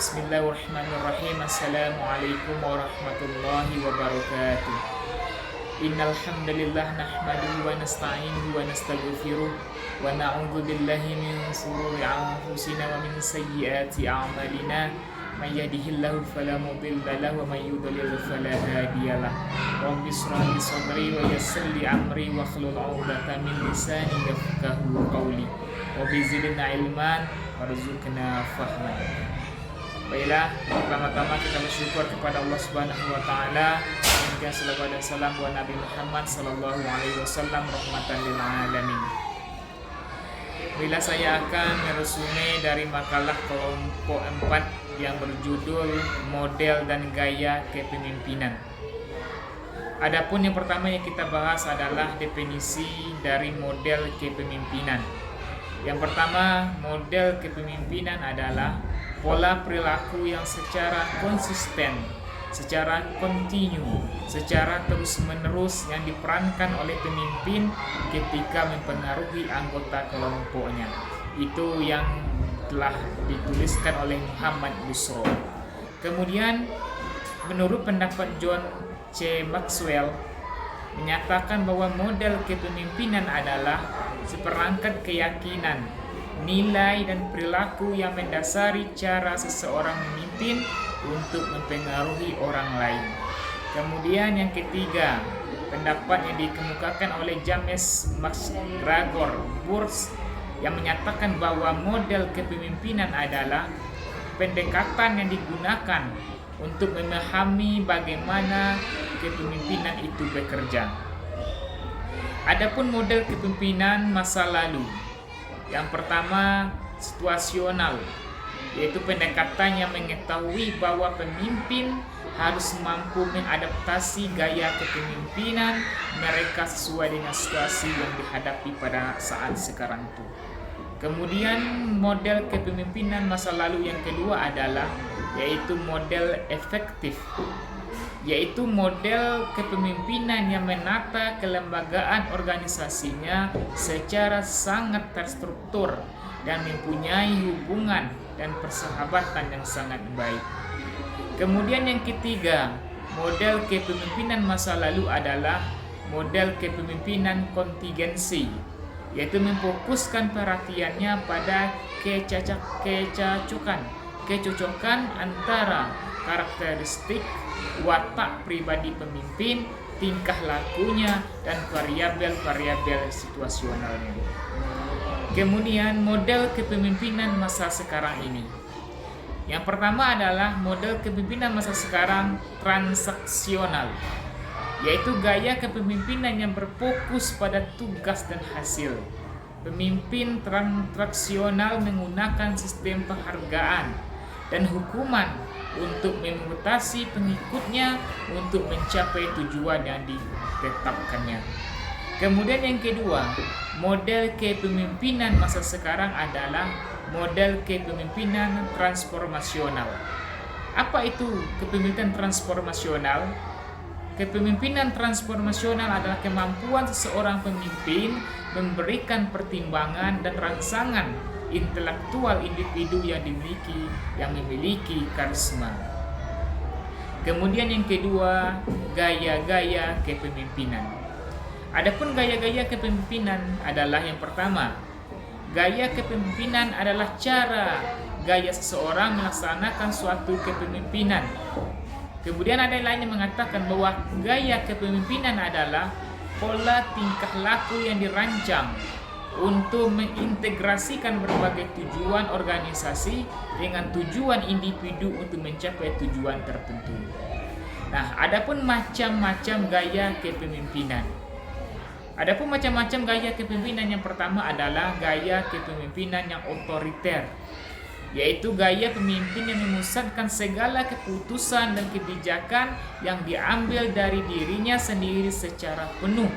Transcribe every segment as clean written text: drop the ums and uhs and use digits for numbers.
Bismillahirrahmanirrahim. Assalamualaikum warahmatullahi wabarakatuh. Innal hamdalillah nahmaduhu wa nasta'inuhu wa nastaghfiruh wa na'udzu billahi min shururi anfusina wa min sayyiati a'malina. May yahdihillahu fala mudilla lahu wa may yudlil fala hadiya lahu. Rabbi shrah li sadri wa yassir li amri wa hlul 'uqdatam min lisani yafqahu qawli. Rabbi zidna ilman warzuqna fahman. Baiklah, pertama-tama kita bersyukur kepada Allah Subhanahu wa taala. Demikian salawat dan salam buat Nabi Muhammad sallallahu alaihi wasallam, rahmatan lil alamin. Bila saya akan meresume dari makalah kelompok 4 yang berjudul model dan gaya kepemimpinan. Adapun yang pertama yang kita bahas adalah definisi dari model kepemimpinan. Yang pertama, model kepemimpinan adalah pola perilaku yang secara konsisten, secara kontinu, secara terus-menerus yang diperankan oleh pemimpin ketika mempengaruhi anggota kelompoknya. Itu yang telah dituliskan oleh Muhammad Busro. Kemudian, menurut pendapat John C. Maxwell, menyatakan bahwa model kepemimpinan adalah seperangkat keyakinan, nilai dan perilaku yang mendasari cara seseorang memimpin untuk mempengaruhi orang lain. Kemudian yang ketiga, pendapat yang dikemukakan oleh James McGregor Burns yang menyatakan bahwa model kepemimpinan adalah pendekatan yang digunakan untuk memahami bagaimana kepemimpinan itu bekerja. Adapun model kepemimpinan masa lalu, yang pertama, situasional, yaitu pendekatan yang mengetahui bahwa pemimpin harus mampu mengadaptasi gaya kepemimpinan mereka sesuai dengan situasi yang dihadapi pada saat sekarang itu. Kemudian model kepemimpinan masa lalu yang kedua adalah yaitu model efektif, yaitu model kepemimpinan yang menata kelembagaan organisasinya secara sangat terstruktur dan mempunyai hubungan dan persahabatan yang sangat baik. Kemudian yang ketiga, model kepemimpinan masa lalu adalah model kepemimpinan kontingensi, yaitu memfokuskan perhatiannya pada kecocokan antara karakteristik watak pribadi pemimpin, tingkah lakunya, dan variabel-variabel situasionalnya. Kemudian model kepemimpinan masa sekarang ini. Yang pertama adalah model kepemimpinan masa sekarang transaksional, yaitu gaya kepemimpinan yang berfokus pada tugas dan hasil. Pemimpin transaksional menggunakan sistem penghargaan dan hukuman untuk memutasi pengikutnya untuk mencapai tujuan yang ditetapkannya. Kemudian yang kedua, model kepemimpinan masa sekarang adalah model kepemimpinan transformasional. Apa itu kepemimpinan transformasional? Kepemimpinan transformasional adalah kemampuan seseorang pemimpin memberikan pertimbangan dan rangsangan intelektual individu yang memiliki karisma. Kemudian yang kedua, gaya-gaya kepemimpinan. Adapun gaya-gaya kepemimpinan adalah yang pertama, gaya kepemimpinan adalah gaya seseorang melaksanakan suatu kepemimpinan. Kemudian ada lain yang mengatakan bahwa gaya kepemimpinan adalah pola tingkah laku yang dirancang untuk mengintegrasikan berbagai tujuan organisasi dengan tujuan individu untuk mencapai tujuan tertentu. Nah, adapun macam-macam gaya kepemimpinan. Adapun macam-macam gaya kepemimpinan, yang pertama adalah gaya kepemimpinan yang otoriter, yaitu gaya pemimpin yang memusatkan segala keputusan dan kebijakan yang diambil dari dirinya sendiri secara penuh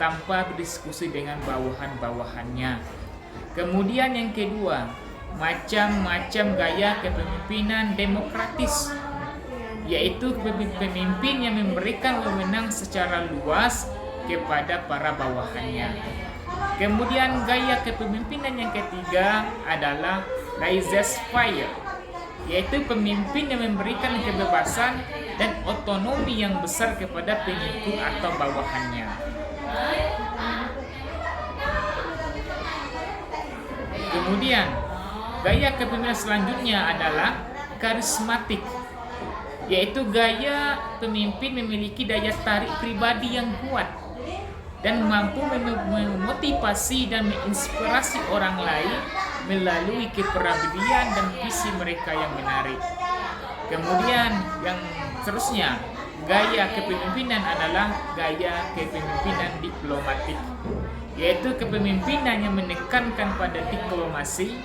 tanpa berdiskusi dengan bawahan-bawahannya. Kemudian yang kedua, macam-macam gaya kepemimpinan demokratis, yaitu pemimpin yang memberikan wewenang secara luas kepada para bawahannya. Kemudian gaya kepemimpinan yang ketiga adalah laissez-faire, yaitu pemimpin yang memberikan kebebasan dan otonomi yang besar kepada pengikut atau bawahannya. Kemudian, gaya kepemimpinan selanjutnya adalah karismatik, yaitu gaya pemimpin memiliki daya tarik pribadi yang kuat dan mampu memotivasi dan menginspirasi orang lain melalui kepribadian dan visi mereka yang menarik. Kemudian yang seterusnya, gaya kepemimpinan adalah gaya kepemimpinan diplomatik, yaitu kepemimpinan yang menekankan pada diplomasi,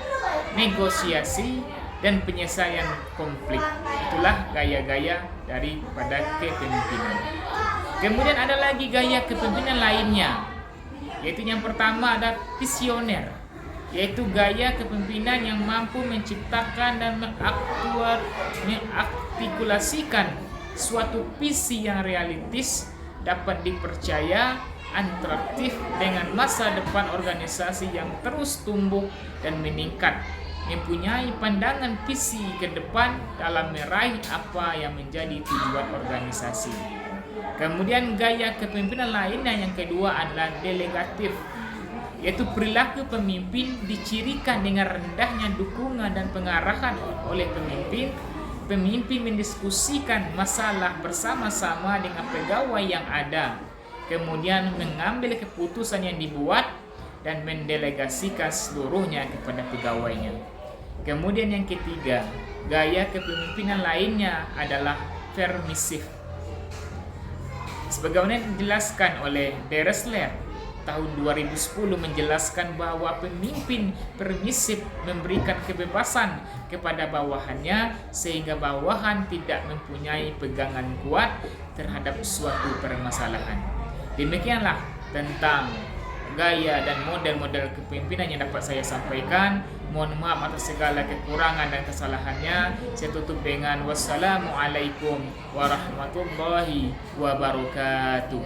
negosiasi, dan penyelesaian konflik. Itulah gaya-gaya daripada kepemimpinan. Kemudian ada lagi gaya kepemimpinan lainnya, yaitu yang pertama ada visioner, yaitu gaya kepemimpinan yang mampu menciptakan dan mengartikulasikan suatu visi yang realistis, dapat dipercaya, atraktif dengan masa depan organisasi yang terus tumbuh dan meningkat, mempunyai pandangan visi ke depan dalam meraih apa yang menjadi tujuan organisasi. Kemudian gaya kepemimpinan lainnya yang kedua adalah delegatif, yaitu perilaku pemimpin dicirikan dengan rendahnya dukungan dan pengarahan oleh pemimpin. Pemimpin mendiskusikan masalah bersama-sama dengan pegawai yang ada, kemudian mengambil keputusan yang dibuat dan mendelegasikan seluruhnya kepada pegawainya. Kemudian yang ketiga, gaya kepemimpinan lainnya adalah permisif. Sebagaimana dijelaskan oleh Deresler tahun 2010 menjelaskan bahwa pemimpin permisif memberikan kebebasan kepada bawahannya sehingga bawahan tidak mempunyai pegangan kuat terhadap suatu permasalahan. Demikianlah tentang gaya dan model-model kepemimpinan yang dapat saya sampaikan. Mohon maaf atas segala kekurangan dan kesalahannya. Saya tutup dengan wassalamualaikum warahmatullahi wabarakatuh.